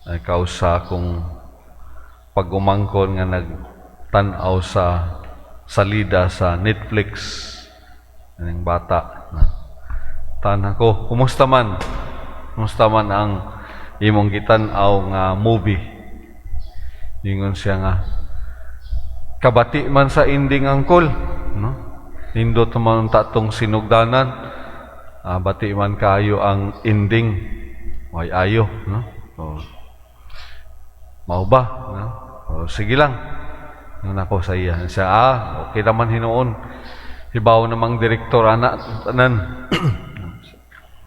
ay kausa kung pag-umangkon nga nagtan-aw sa salida sa Netflix ng bata na tanan ko, kumusta man ang imong gitan-aw nga movie. Ingon siya nga, kabati man sa ending angkol, no? Nindot man tatong sinugdanan, bati man kayo ang ending, way ayo, no? So, mao ba, no? So, sige lang. Nung ako sa iya, siya, okay naman hinuon. Hibaw namang direktor anak tanan.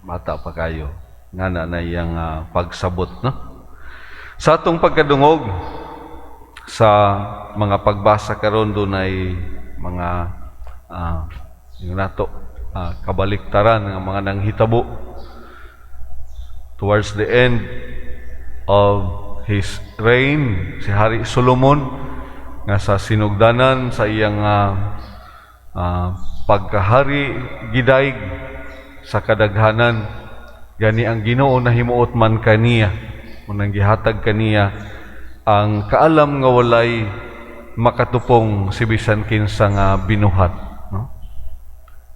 Bata pa kayo. Nga na iyang pagsabot, no? Sa atong pagkadungog sa mga pagbasa karon dunay mga yung nato kabaliktaran ng mga nanghitabo towards the end of his reign, si Hari Solomon nga sa sinugdanan sa iyang pagkahari gidaig sa kadaghanan, gani ang Ginoo nahimuot man kaniya, munang gihatag kaniya ang kaalam nga walay makatupong si bisan kinsa nga binuhat, no?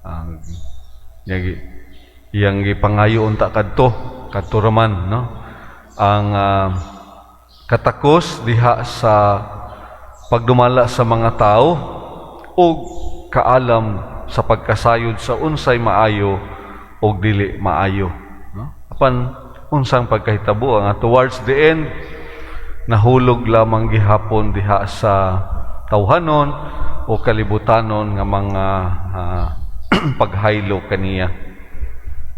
Ang iyang gipangayo unta kadto raman, no? Ang katakos diha sa pagdumala sa mga tao o kaalam sa pagkasayod sa unsay maayo o dili maayo, no? Apan unsang pagkahitabo nga towards the end nahulog lamang gihapon diha sa tawhanon o kalibutanon nga mga paghaylo kaniya.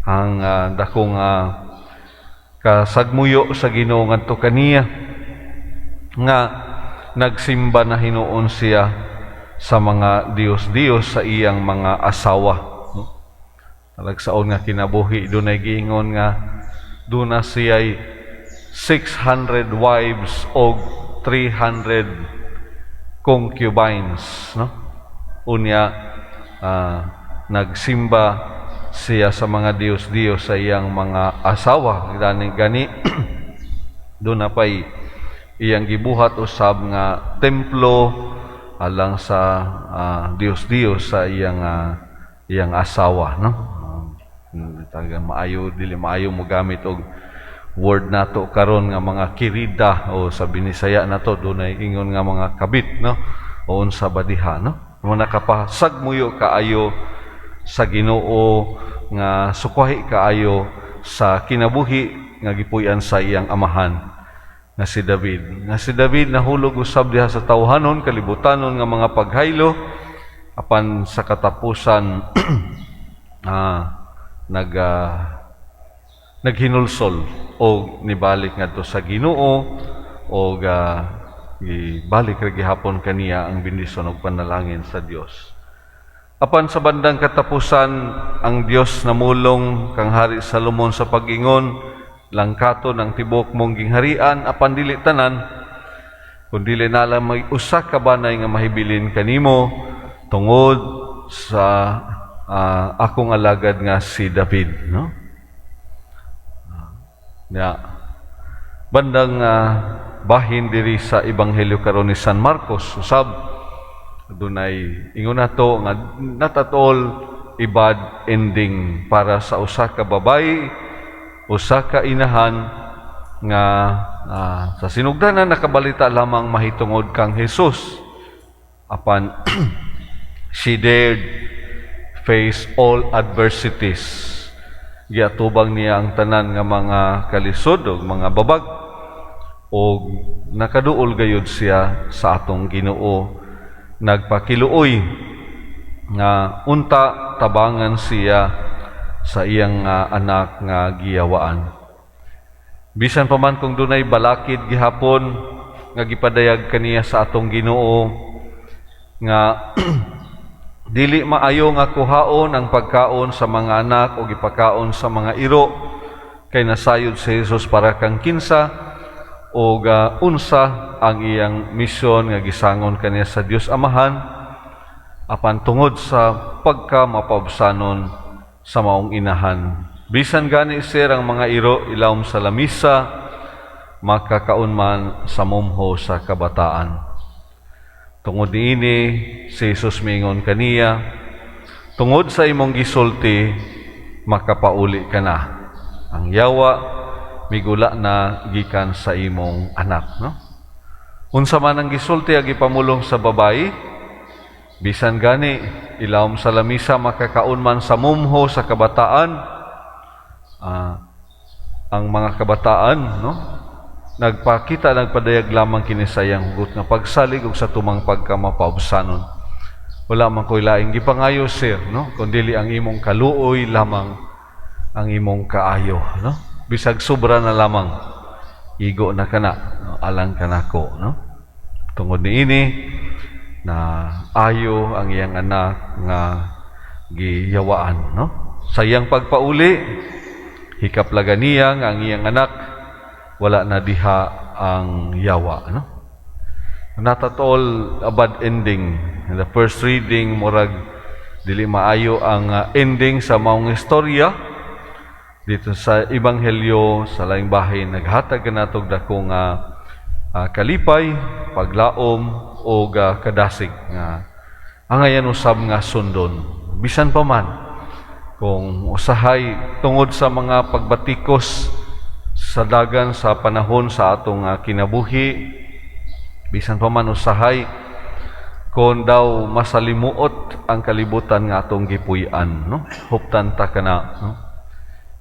Ang dakong kasagmuyo sa Ginoo ngadto kaniya nga nagsimba na hinuon siya sa mga Dios-Dios sa iyang mga asawa. Talagsaon nga kinabuhi, dunay giingon nga duna siya'y 600 wives o 300 concubines, no? Unya nagsimba siya sa mga Dios-Dios sa iyang mga asawa. Gani duna pay iyang gibuhat usab nga templo alang sa Dios-Dios sa iyang asawa, no? Talagang maayo, dili maayo mo gamit og word nato karon nga mga kirida o sa Binisaya nato dunay ingon nga mga kabit, no? O unsa ba diha, no? Mo nakapasagmuyo kaayo sa Ginoo nga sukwahi kaayo sa kinabuhi nga gipuy-an sa iyang amahan nga si David. Nga si David nahulog usab diha sa tawhanon kalibutanon nga mga paghaylo, apan sa katapusan naghinulsol o nibalik ngadto sa Ginoo o ibalik ra gihapon kaniya ang bendisyon ug panalangin sa Dios. Apan sa bandang katapusan ang Dios namulong kang Hari Solomon sa pag-ingon, langkaton ang tibok mong gingharian apan dili tanan, kundi na may usa ka banay nga mahibilin kanimo tungod sa akong alagad nga si David, no? Bandang bahin diri sa Ebanghelyo karon ni San Marcos usab dunay ingon nato nga not at all ibad ending para sa usa ka babay, usa ka inahan nga sa sinugdanan nakabalita lamang mahitungod kang Jesus, apan she dared face all adversities. Giatubang niya ang tanan nga mga kalisod o mga babag o nakaduol gayud siya sa atong Ginoo. Nagpakiluoy nga unta tabangan siya sa iyang anak nga giyawaan. Bisan pa man kung dunay balakid gihapon nga gipadayag kaniya sa atong Ginoo nga dili maayo nga kuhaon ang pagkaon sa mga anak o gipakaon sa mga iro kay nasayod si Jesus para kang kinsa o unsa ang iyang misyon nga gisangon kaniya sa Dios Amahan apan tungod sa pagka mapabsanon sa maong inahan. Bisan gani sir ang mga iro ilawom sa lamisa makakaon man sa mumho sa kabataan. Tungod niini si Jesus mingon kaniya, tungod sa imong gisulti makapauli ka na. Ang yawa migula na gikan sa imong anak, no? Unsa man ang gisulti agi pamulong sa babayi, bisan gani ilawom sa lamisa makakaon man sa mumho sa kabataan. Ang mga kabataan, no, nagpadayag lamang kini sayang hugot nga pagsalig ug sa tumang pagkamapaubsanon. Wala man koy laing gipangayo sir, no, kundi ang imong kaluoy lamang ang imong kaayo, no? Bisag sobra na lamang igo na kana, no, alang kanako, no? Tungod niini na ayo ang iyang anak nga giyawaan, no? Sayang pagpauli, hikaplagan niya nga ang iyang anak wala na diha ang yawa, no? Not at all a bad ending. In the first reading, murag dili maayo ang ending sa maong istorya. Dito sa Ebanghelyo sa laing bahin, naghatag natog dako nga kalipay, paglaom o kadasig nga angayan usab nga sundon. Bisan pa man kung usahay tungod sa mga pagbatikos sa dagan sa panahon sa atong kinabuhi, bisan pa man usahay kung daw masalimuot ang kalibutan nga atong gipuy-an, no? Huptan ta kana, no?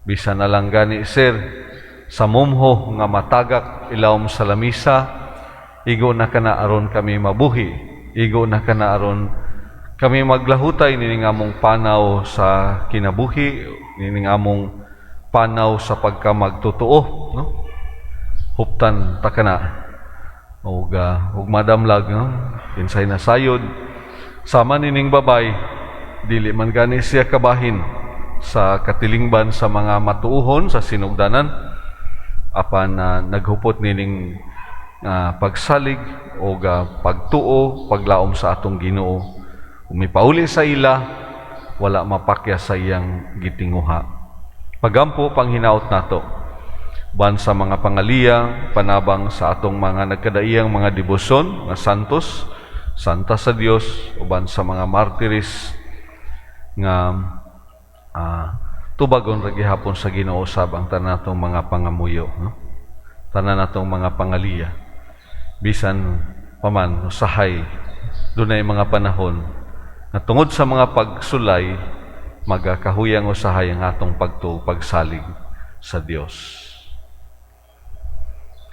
Bisan na lang gani sir, sa mumho nga matagak ilawom sa lamisa, igo na kana aron kami mabuhi, igo na kana aron kami maglahutay nining among panaw sa kinabuhi, nining among panaw sa pagkamagtotoo, no? Huptan ta kana ug madamlag, no? Kinsay nasayod sama nining babay, dili man gani siya kabahin sa katilingban sa mga matuuhon sa sinugdanan, apan naghupot nining pagsalig o pagtuo, paglaom sa atong Ginoo. Umipauli sa ila, wala mapakya sa iyang gitinguha. Pagampo panghinaot nato ban sa mga pangaliya, panabang sa atong mga nagkadaiyang mga debosyon nga santos, santa sa Dios, uban sa mga martiris nga tubagon ra gihapon sa Ginoo sab ang tanan natong mga pangamuyo, no? Tanan natong mga pangaliya. Bisan paman usahay dunay mga panahon na tungod sa mga pagsulay magakahuyang usahay ang atong pagsalig sa Dios.